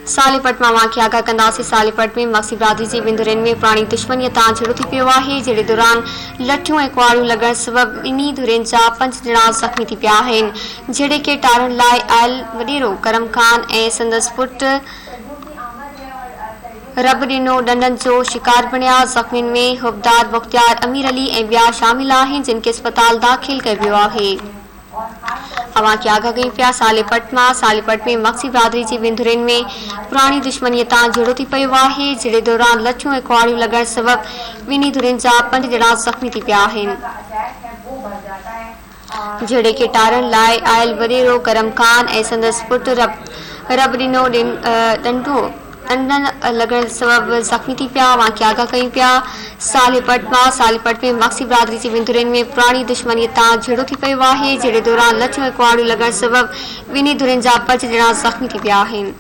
सालेपट में वाक़िया आगाह कंदासीं। सालेपट में मक्सी बिरादरी जी बिंदुरनि में पुरानी दुश्मनीअ तां झड़ो थी पियो आहे, जहिड़े दौरान लठियूं ऐं कुआड़ियूं लॻण सबबि ॿिन्ही धुरियुनि जा 5 ॼणा ज़ख़्मी थी पिया आहिनि, जहिड़े खे टारण लाइ आयल वॾेरो करम खान ऐं संदसि पुटु रब ॾिनो ॾंडनि जो शिकार बणिया। ज़ख़्मियुनि में हुबदार मुख़्तियार अमीर अली ऐं ॿिया शामिल आहिनि, जिन खे अस्पताल दाख़िल कयो वियो आहे। अवां खे आगाह कयूं पिया सालेपट में मक्सी बिरादरी जी बिंदुरनि में पुरानी दुश्मनीअ तां झड़ो थी पियो आहे, जहिड़े दौरान लठियूं ऐं कुआड़ियूं लॻण सबबि ॿिन्ही धुरियुनि जा 5 ॼणा ज़ख़्मी थी पिया आहिनि, जहिड़े खे टारण लाइ आयल वॾेरो करम खान ऐं संदसि पुटु रब ॾिनो ॾंडनि लॻण सबबि ज़ख़्मी थी पिया। वहां खे आगाह कयूं पिया सालेपट में मक्सी बिरादरी जी बिंदुरनि में पुरानी दुश्मनीअ तां झड़ो थी पियो आहे, जहिड़े दौरान लठियूं ऐं कुआड़ियूं लॻण सबबि ॿिन्ही धुरियुनि जा 5 ॼणा ज़ख़्मी थी पिया आहिनि।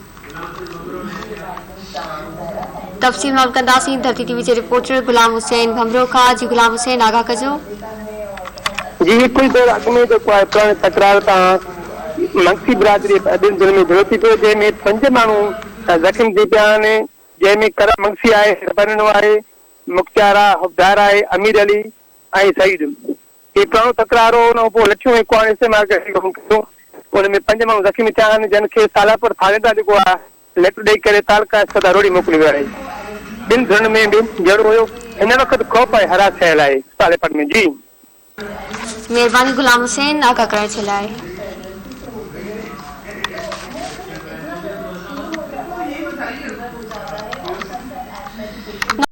तफ़सील मालूम कंदासीं धरती टीवी जे रिपोर्टर गुलाम हुसैन भमरो खां। जी गुलाम हुसैन आगाह कजो। जी कुछ देर अॻु में जेको आहे पुराणे तकरार तां मक्सी बिरादरी बिंदुरनि में झड़ो थी पियो, जंहिंमें 5 माण्हू ज़ख़्मी थी पिया आहिनि, जंहिंमें करम मक्सी आहे, रबनो आहे, मुख्तियार आहे, हुबदार आहे, अमीर अली ऐं सईद। ही पुराणो तकरार हो, उन पोइ लठियूं ऐं कुआड़ियूं इस्तेमाल करे उन में 5 माण्हू ज़ख़्मी थिया आहिनि, जिन खे सालापुर थानेदार जेको आहे लेटर ॾेई करे तालका अस्पताल रोड़ी मोकिलियो वियो आहे। 2 धुरियुनि में बि जहिड़ो हुयो। हिन वक़्तु खौफ़ ऐं हरास थियल आहे सालेपट में। जी मेहरबानी गुलाम हुसैन आगाह करण जे लाइ।